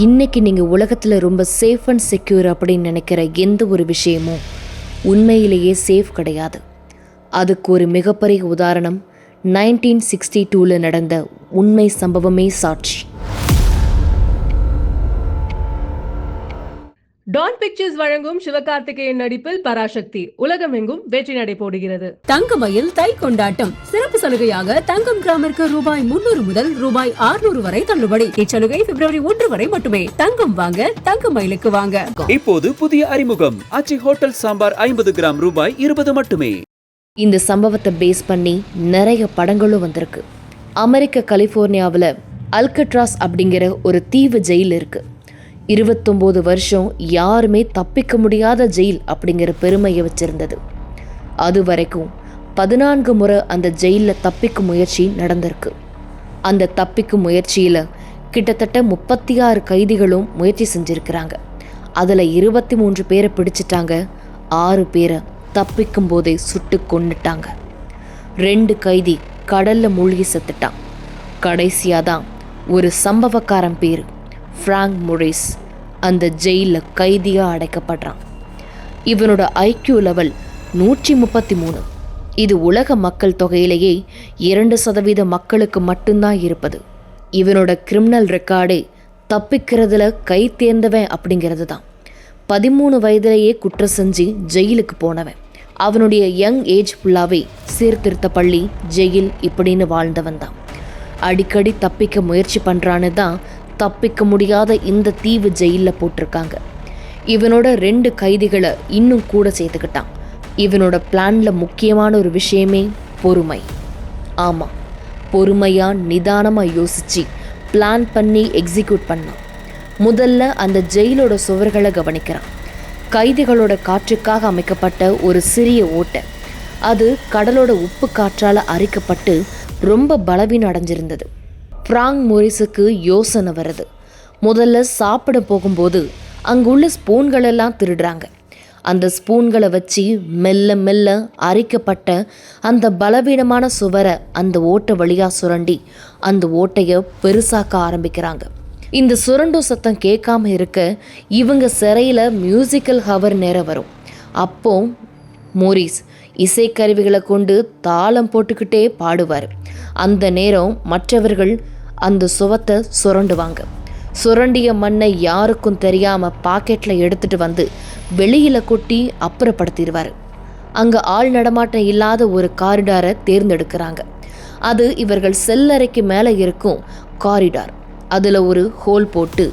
இன்னைக்கு நீங்கள் உலகத்தில் ரொம்ப சேஃப் அண்ட் செக்யூர் அப்படின்னு நினைக்கிற எந்த ஒரு விஷயமும் உண்மையிலேயே சேஃப் கிடையாது. அதுக்கு ஒரு மிகப்பெரிய உதாரணம் 1962 நடந்த உண்மை சம்பவமே சாட்சி. டான் பிக்சர்ஸ் வழங்கும் சிவகார்த்திகேயன் நடிப்பில் பராசக்தி உலகமெங்கும் வெற்றி நடை போடுகிறது. தங்கமயில் தை கொண்டாட்டம் சிறப்பு சலுகையாக தங்கம் கிராமிற்கு ரூபாய் 300 முதல் ரூபாய் 600 வரை தள்ளுபடி. இச்சலுகை பிப்ரவரி 1 வரை மட்டுமே. தங்கம் வாங்க தங்கமயிலுக்கு வாங்க. இப்போது புதிய அறிமுகம் ஆச்சி ஹோட்டல் சாம்பார் 50 கிராம் ரூபாய் 20 மட்டுமே. இந்த சம்பவத்தை பேஸ் பண்ணி நிறைய படங்களும் வந்திருக்கு. அமெரிக்க கலிஃபோர்னியாவில் அல்கட்ராஸ் அப்படிங்கிற ஒரு தீவு ஜெயில் இருக்கு. 29 வருஷம் யாருமே தப்பிக்க முடியாத ஜெயில் அப்படிங்கிற பெருமையை வச்சிருந்தது. அது வரைக்கும் 14 முறை அந்த ஜெயிலில் தப்பிக்கும் முயற்சி நடந்திருக்கு. அந்த தப்பிக்கும் முயற்சியில் கிட்டத்தட்ட 36 கைதிகளும் முயற்சி செஞ்சுருக்கிறாங்க. அதில் 23 பேரை பிடிச்சிட்டாங்க. 6 பேரை தப்பிக்கும் போதே சுட்டு கொன்னுட்டாங்க. 2 கைதி கடலில் மூழ்கி செத்துட்டான். கடைசியாக தான் ஒரு சம்பவக்காரன் பேர் ஃப்ராங்க் மொரிஸ் அந்த ஜெயிலில் கைதியாக அடைக்கப்படுறான். இவனோட ஐக்யூ லெவல் 133. இது உலக மக்கள் தொகையிலேயே 2% மக்களுக்கு மட்டும்தான் இருப்பது. இவனோட கிரிமினல் ரெக்கார்டே தப்பிக்கிறதுல கை தேர்ந்தவன் அப்படிங்கிறது தான். 13 வயதிலேயே குற்றம் செஞ்சு ஜெயிலுக்கு போனவன். அவனுடைய யங் ஏஜ் ஃபுல்லாகவே சீர்திருத்த பள்ளி, ஜெயில் இப்படின்னு வாழ்ந்தவன் தான். அடிக்கடி தப்பிக்க முயற்சி பண்ணுறான்னு தான் தப்பிக்க முடியாத இந்த தீவு ஜெயிலில் போட்டிருக்காங்க. இவனோட 2 கைதிகளை இன்னும் கூட சேர்த்துக்கிட்டான். இவனோட பிளான்ல முக்கியமான ஒரு விஷயமே பொறுமை. ஆமாம், பொறுமையாக நிதானமாக யோசித்து பிளான் பண்ணி எக்ஸிக்யூட் பண்ணான். முதல்ல அந்த ஜெயிலோட சுவர்களை கவனிக்கிறான். கைதிகளோட காற்றுக்காக அமைக்கப்பட்ட ஒரு சிறிய ஓட்டை. அது கடலோட உப்பு காற்றால் அரிக்கப்பட்டு ரொம்ப பலவீனம் அடைஞ்சிருந்தது. ஃப்ராங்க் மொரிஸுக்கு யோசனை வருது. முதல்ல சாப்பிட போகும்போது அங்குள்ள ஸ்பூன்களெல்லாம் திருடுறாங்க. அந்த ஸ்பூன்களை வச்சு மெல்ல மெல்ல அரிக்கப்பட்ட அந்த பலவீனமான சுவரை அந்த ஓட்டை வழியாக சுரண்டி அந்த ஓட்டையை பெருசாக்க ஆரம்பிக்கிறாங்க. இந்த சுரண்டும் சத்தம் கேட்காம இருக்க இவங்க சிறையில் மியூசிக்கல் ஹவர் நேரம் வரும். அப்போ மொரிஸ் இசைக்கருவிகளை கொண்டு தாளம் போட்டுக்கிட்டே பாடுவார். அந்த நேரம் மற்றவர்கள் அந்த சுவத்தை சுரண்டுவாங்க. சுரண்டிய மண்ணை யாருக்கும் தெரியாமல் பாக்கெட்டில் எடுத்துகிட்டு வந்து வெளியில் கொட்டி அப்புறப்படுத்திடுவார். அங்கே ஆள் நடமாட்டம் இல்லாத ஒரு காரிடாரை தேர்ந்தெடுக்கிறாங்க. அது இவர்கள் செல்லறைக்கு மேலே இருக்கும் காரிடார். அதில் ஒரு ஹோல் போட்டு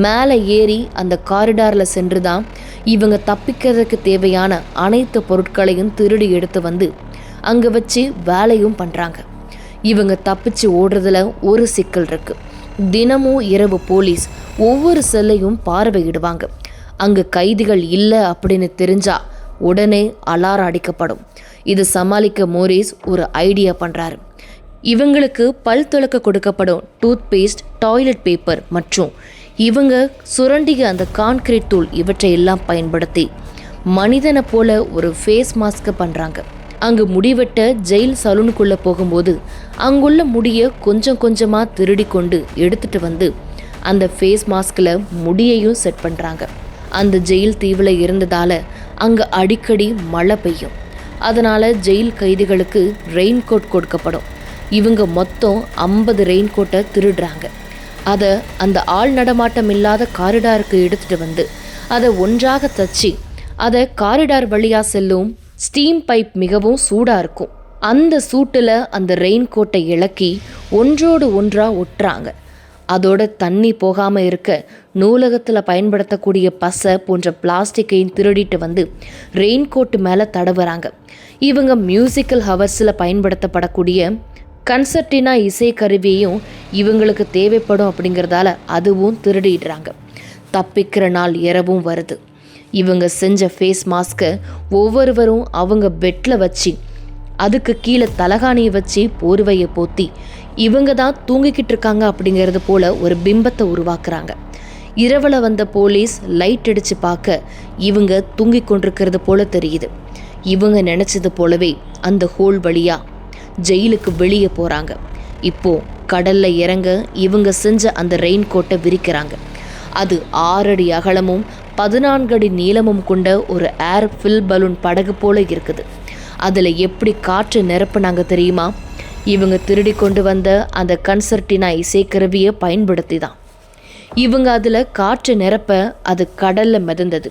மேலே ஏறி அந்த காரிடாரில் சென்று தான் இவங்க தப்பிக்கிறதுக்கு தேவையான அனைத்து பொருட்களையும் திருடி எடுத்து வந்து அங்கே வச்சு வேலையும் பண்ணுறாங்க. இவங்க தப்பிச்சு ஓடுறதுல ஒரு சிக்கல் இருக்கு. தினமும் இரவு போலீஸ் ஒவ்வொரு செல்லையும் பார்வையிடுவாங்க. அங்கே கைதிகள் இல்லை அப்படின்னு தெரிஞ்சா உடனே அலாரம் அடிக்கப்படும். இது சமாளிக்க மொரிஸ் ஒரு ஐடியா பண்ணுறாரு. இவங்களுக்கு பல் துலக்க கொடுக்கப்படும் டூத் பேஸ்ட், டாய்லெட் பேப்பர் மற்றும் இவங்க சுரண்டிய அந்த கான்கிரீட் தூள் இவற்றையெல்லாம் பயன்படுத்தி மனிதனை போல ஒரு ஃபேஸ் மாஸ்கை பண்ணுறாங்க. அங்கு முடிவெட்ட ஜெயில் சலூனுக்குள்ளே போகும்போது அங்குள்ள முடியை கொஞ்சம் கொஞ்சமாக திருடி கொண்டு எடுத்துகிட்டு வந்து அந்த ஃபேஸ் மாஸ்கில் முடியையும் செட் பண்ணுறாங்க. அந்த ஜெயில் தீவில் இருந்ததால் அங்கே அடிக்கடி மழை பெய்யும். அதனால் ஜெயில் கைதிகளுக்கு ரெயின் கோட் கொடுக்கப்படும். இவங்க மொத்தம் 50 ரெயின் கோட்டை திருடுறாங்க. அதை அந்த ஆள் நடமாட்டம் இல்லாத காரிடாருக்கு எடுத்துகிட்டு வந்து அதை ஒன்றாக தச்சு அதை காரிடார் வழியாக செல்லும் ஸ்டீம் பைப் மிகவும் சூடாக இருக்கும். அந்த சூட்டில் அந்த ரெயின் கோட்டை இளக்கி ஒன்றோடு ஒன்றாக ஒட்டுறாங்க. அதோட தண்ணி போகாமல் இருக்க நூலகத்தில் பயன்படுத்தக்கூடிய பசை போன்ற பிளாஸ்டிக்கையும் திருடிட்டு வந்து ரெயின் கோட்டு மேலே தடவுறாங்க. இவங்க மியூசிக்கல் ஹவர்ஸில் பயன்படுத்தப்படக்கூடிய கன்சர்டினா இசை கருவியையும் இவங்களுக்கு தேவைப்படும் அப்படிங்கிறதால அதுவும் திருடிடுறாங்க. தப்பிக்கிற நாள் இரவும் வருது. இவங்க செஞ்ச ஃபேஸ் மாஸ்கை ஒவ்வொருவரும் அவங்க பெட்டில் வச்சு அதுக்கு கீழே தலகாணியை வச்சு போர்வையை போத்தி இவங்க தான் தூங்கிக்கிட்டு இருக்காங்க அப்படிங்கிறது போல ஒரு பிம்பத்தை உருவாக்குறாங்க. இரவில் வந்த போலீஸ் லைட் அடித்து பார்க்க இவங்க தூங்கி கொண்டிருக்கிறது போல தெரியுது. இவங்க நினச்சது போலவே அந்த ஹோல் வழியாக ஜெயிலுக்கு வெளியே போகிறாங்க. இப்போது கடலில் இறங்க இவங்க செஞ்ச அந்த ரெயின் கோட்டை விரிக்கிறாங்க. அது 6 அடி அகலமும் 14 அடி நீளமும் கொண்ட ஒரு ஏர் ஃபில் பலூன் படகு போல இருக்குது. அதில் எப்படி காற்று நிரப்புனாங்க தெரியுமா? இவங்க திருடி கொண்டு வந்த அந்த கன்சர்டினா இசைக்கருவியை பயன்படுத்தி தான். இவங்க அதில் காற்று நிரப்ப அது கடலில் மிதந்தது.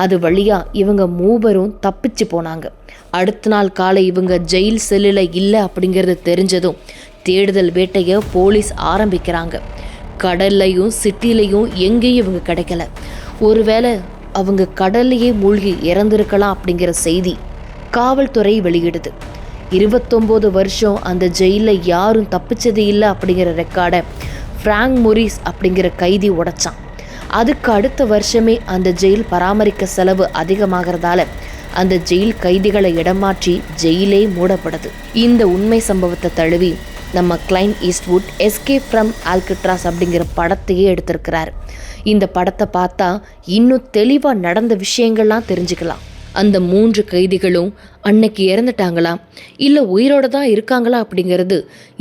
அது வழியாக இவங்க மூவரும் தப்பிச்சு போனாங்க. அடுத்த நாள் காலை இவங்க ஜெயில் செல்லில் இல்லை அப்படிங்கிறது தெரிஞ்சதும் தேடுதல் வேட்டையை போலீஸ் ஆரம்பிக்கிறாங்க. கடல்லையும் சிட்டிலையும் எங்கேயும் இவங்க கிடைக்கல. ஒருவேளை அவங்க கடல்லையே மூழ்கி இறந்திருக்கலாம் அப்படிங்கிற செய்தி காவல்துறை வெளியிடுது. 29 வருஷம் அந்த ஜெயிலில் யாரும் தப்பிச்சது இல்லை அப்படிங்கிற ரெக்கார்டை ஃப்ராங்க் மொரிஸ் அப்படிங்கிற கைதி உடைச்சான். அதுக்கு அடுத்த வருஷமே அந்த ஜெயில் பராமரிக்க செலவு அதிகமாகிறதால அந்த ஜெயில் கைதிகளை இடமாற்றி ஜெயிலே மூடப்படுது. இந்த உண்மை சம்பவத்தை தழுவி நம்ம client Eastwood escape from Alcatraz அப்படிங்கிற படத்தையே எடுத்திருக்கிறார். இந்த படத்தை பார்த்தா இன்னும் தெளிவாக நடந்த விஷயங்கள்லாம் தெரிஞ்சுக்கலாம். அந்த 3 கைதிகளும் அன்னைக்கு இறந்துட்டாங்களா இல்லை உயிரோடு தான் இருக்காங்களா அப்படிங்கிறது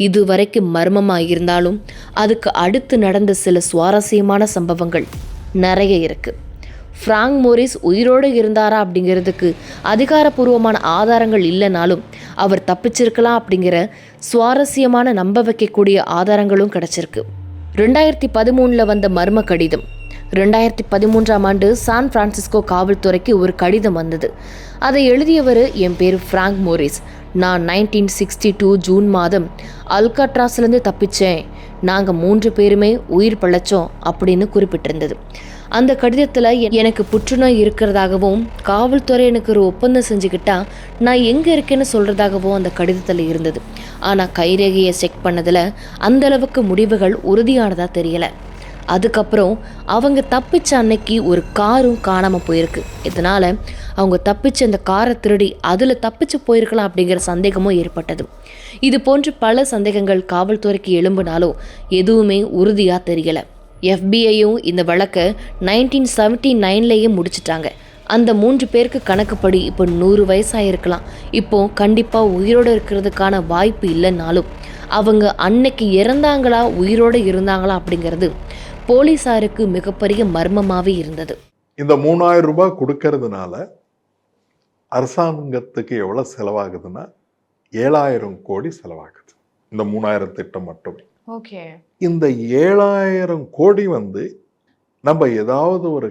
இது வரைக்கும் மர்மமாக இருந்தாலும் அதுக்கு அடுத்து நடந்த சில சுவாரஸ்யமான சம்பவங்கள் நிறைய இருக்குது. ஃப்ராங்க் மோரிஸ் உயிரோடு இருந்தாரா அப்படிங்கிறதுக்கு அதிகாரப்பூர்வமான ஆதாரங்கள் இல்லைனாலும் அவர் தப்பிச்சிருக்கலாம் அப்படிங்கிற சுவாரஸ்யமான நம்ப வைக்கக்கூடிய ஆதாரங்களும் கிடச்சிருக்கு. 2013 வந்த மர்ம கடிதம். 2013ஆம் ஆண்டு சான் பிரான்சிஸ்கோ காவல்துறைக்கு ஒரு கடிதம் வந்தது. அதை எழுதியவர் என் பேர் ஃப்ராங்க் மோரிஸ். நான் 1962 ஜூன் மாதம் அல்காட்ராஸ்லேருந்து தப்பிச்சேன். நாங்கள் 3 பேருமே உயிர் பிழைச்சோம் அப்படின்னு குறிப்பிட்டிருந்தது. அந்த கடிதத்தில் எனக்கு புற்றுநோய் இருக்கிறதாகவும் காவல்துறை எனக்கு ஒரு ஒப்பந்தம் செஞ்சுக்கிட்டா நான் எங்கே இருக்கேன்னு சொல்கிறதாகவும் அந்த கடிதத்தில் இருந்தது. ஆனால் கைரேகையை செக் பண்ணதில் அந்தளவுக்கு முடிவுகள் உறுதியானதாக தெரியலை. அதுக்கப்புறம் அவங்க தப்பிச்ச அன்னைக்கு ஒரு காரும் காணாமல் போயிருக்கு. இதனால் அவங்க தப்பிச்ச அந்த காரை திருடி அதில் தப்பிச்சு போயிருக்கலாம் அப்படிங்கிற சந்தேகமும் ஏற்பட்டது. இது போன்று பல சந்தேகங்கள் காவல்துறைக்கு எழும்பினாலும் எதுவுமே உறுதியாக தெரியலை. FBI-யும் இந்த வழக்கை 1979லேயே முடிச்சிட்டாங்க. அந்த 3 பேருக்கு கணக்குப்படி இப்போ 100 வயசாயிருக்கலாம். இப்போ கண்டிப்பாக உயிரோடு இருக்கிறதுக்கான வாய்ப்பு இல்லைன்னாலும் அவங்க அன்னைக்கு இறந்தாங்களா உயிரோடு இருந்தாங்களா அப்படிங்கிறது போலீஸாருக்கு மிகப்பெரிய மர்மமாகவே இருந்தது. இந்த 3000 ரூபாய் கொடுக்கறதுனால அரசாங்கத்துக்கு எவ்வளோ செலவாகுதுன்னா 7000 கோடி செலவாகுது. இந்த 3000 திட்டம் மட்டுமே. ஓகே. இந்த 7000 கோடி நம்ம ஏதாவது ஒரு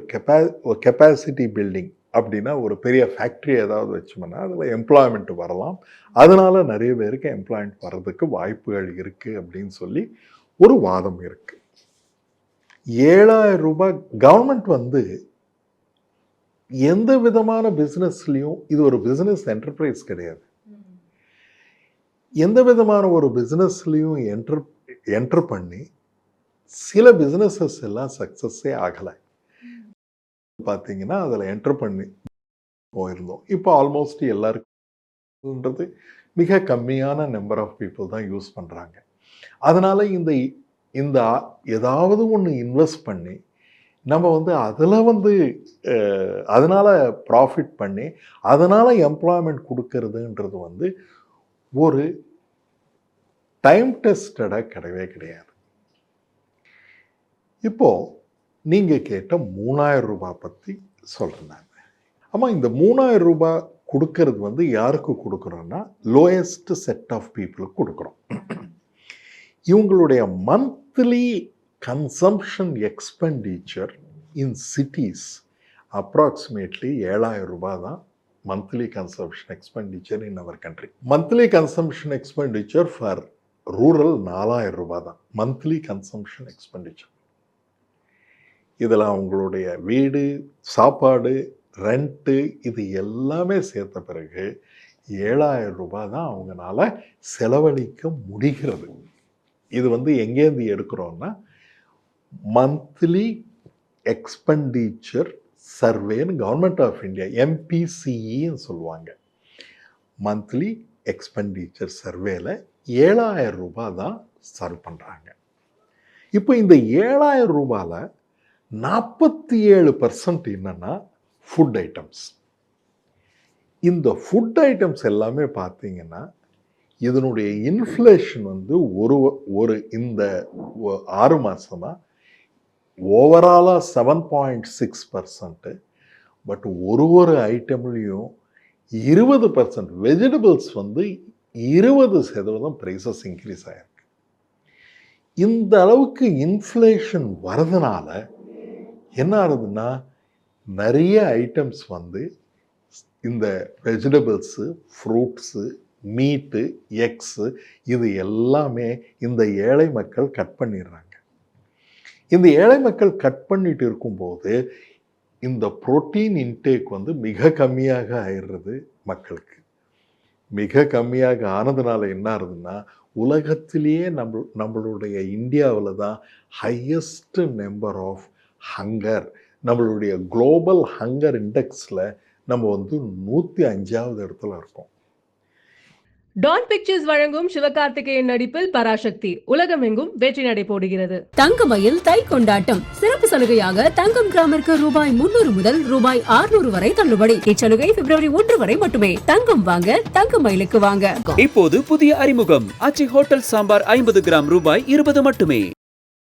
கெப்பாசிட்டி பில்டிங் அப்படின்னா ஒரு பெரிய ஃபேக்ட்ரி ஏதாவது வச்சோம்னா அதில் எம்ப்ளாய்மெண்ட் வரலாம். அதனால நிறைய பேருக்கு எம்ப்ளாய்மெண்ட் வர்றதுக்கு வாய்ப்புகள் இருக்குது அப்படின்னு சொல்லி ஒரு வாதம் இருக்குது. 7000 ரூபாய் கவர்மெண்ட் எந்த விதமான பிஸ்னஸ்லையும் இது ஒரு பிஸ்னஸ் என்டர்பிரைஸ் கிடையாது. எந்த விதமான ஒரு பிஸ்னஸ்லையும் என்டர் பண்ணி சில பிஸ்னஸஸ் எல்லாம் சக்ஸஸே ஆகலை. பார்த்தீங்கன்னா அதில் என்டர் பண்ணி போயிருந்தோம். இப்போ ஆல்மோஸ்ட் எல்லாருக்கும்ன்றது மிக கம்மியான நம்பர் ஆஃப் பீப்புள் தான் யூஸ் பண்ணுறாங்க. அதனால் இந்த ஏதாவது ஒன்று இன்வெஸ்ட் பண்ணி நம்ம அதில் அதனால் ப்ராஃபிட் பண்ணி அதனால் எம்ப்ளாய்மெண்ட் கொடுக்கறதுன்றது ஒரு டைம் டெஸ்டடாக கிடையவே கிடையாது. இப்போது நீங்கள் கேட்ட 3000 ரூபாய் பற்றி சொல்கிறேன். ஆமாம், இந்த 3000 ரூபாய் கொடுக்கறது யாருக்கு கொடுக்குறோன்னா லோயஸ்ட் செட் ஆஃப் பீப்புளுக்கு கொடுக்குறோம். இவங்களுடைய monthly consumption expenditure in cities approximately 7000 ரூபாய் தான் monthly consumption expenditure in our country. Monthly consumption expenditure for rural 4000 ரூபாய் தான் மந்த்லி கன்சம்ஷன் எக்ஸ்பெண்டிச்சர். இதில் அவங்களுடைய வீடு, சாப்பாடு, ரெண்ட்டு இது எல்லாமே சேர்த்த பிறகு 7000 ரூபாய் தான் அவங்களால செலவழிக்க முடிகிறது. இது எங்கேருந்து எடுக்கிறோன்னா மந்த்லி எக்ஸ்பெண்டிச்சர் சர்வேன்னு கவர்மெண்ட் ஆஃப் இந்தியா MPCEன்னு சொல்லுவாங்க. மந்த்லி எக்ஸ்பெண்டிச்சர் சர்வேல 7000 ரூபாய் தான் சர்வ் பண்ணுறாங்க. இப்போ இந்த 7000 ரூபாயில் 47% என்னன்னா ஃபுட் ஐட்டம்ஸ். இந்த ஃபுட் ஐட்டம்ஸ் எல்லாமே பார்த்தீங்கன்னா இதனுடைய இன்ஃப்ளேஷன் ஒரு இந்த 6 மாதமாக ஓவராலாக 7.6%. பட் ஒரு ஐட்டம்லேயும் 20% வெஜிடபிள்ஸ் வந்து 20% ப்ரைஸஸ் இன்க்ரீஸ் ஆகிருக்கு. இந்த அளவுக்கு இன்ஃப்ளேஷன் வரதுனால என்ன ஆகுதுன்னா, நிறைய ஐட்டம்ஸ் வந்து இந்த வெஜிடபிள்ஸு, ஃப்ரூட்ஸு, மீட்டு, எக்ஸு இது எல்லாமே இந்த ஏழை மக்கள் கட் பண்ணிடுறாங்க. இந்த ஏழை மக்கள் கட் பண்ணிட்டு இருக்கும்போது இந்த புரோட்டீன் இன்டேக் வந்து மிக கம்மியாக ஆயிடுறது மக்களுக்கு. மிக கம்மியாக ஆனதுனால என்ன ஆகுதுன்னா, உலகத்திலேயே நம்மளுடைய இந்தியாவில் தான் ஹையஸ்ட் நம்பர் ஆஃப் ஹங்கர், நம்மளுடைய குளோபல் ஹங்கர் இண்டெக்ஸில் நம்ம வந்து 105வது இடத்துல இருக்கோம். டான் பிக்சர்ஸ் வழங்கும் சிவகார்த்திகேயன் நடிப்பில் பராசக்தி உலகமெங்கும் வெற்றி நடை போடுகிறது. தங்கமயில் தை கொண்டாட்டம் சிறப்பு சலுகையாக தங்கம் கிராமிற்கு ரூபாய் 300 முதல் ரூபாய் 600 வரை தள்ளுபடி. இச்சலுகை பிப்ரவரி 1 வரை மட்டுமே. தங்கம் வாங்க தங்கமயிலுக்கு வாங்க. இப்போது புதிய அறிமுகம் ஆச்சி ஹோட்டல் சாம்பார் 50 கிராம் ரூபாய் 20 மட்டுமே.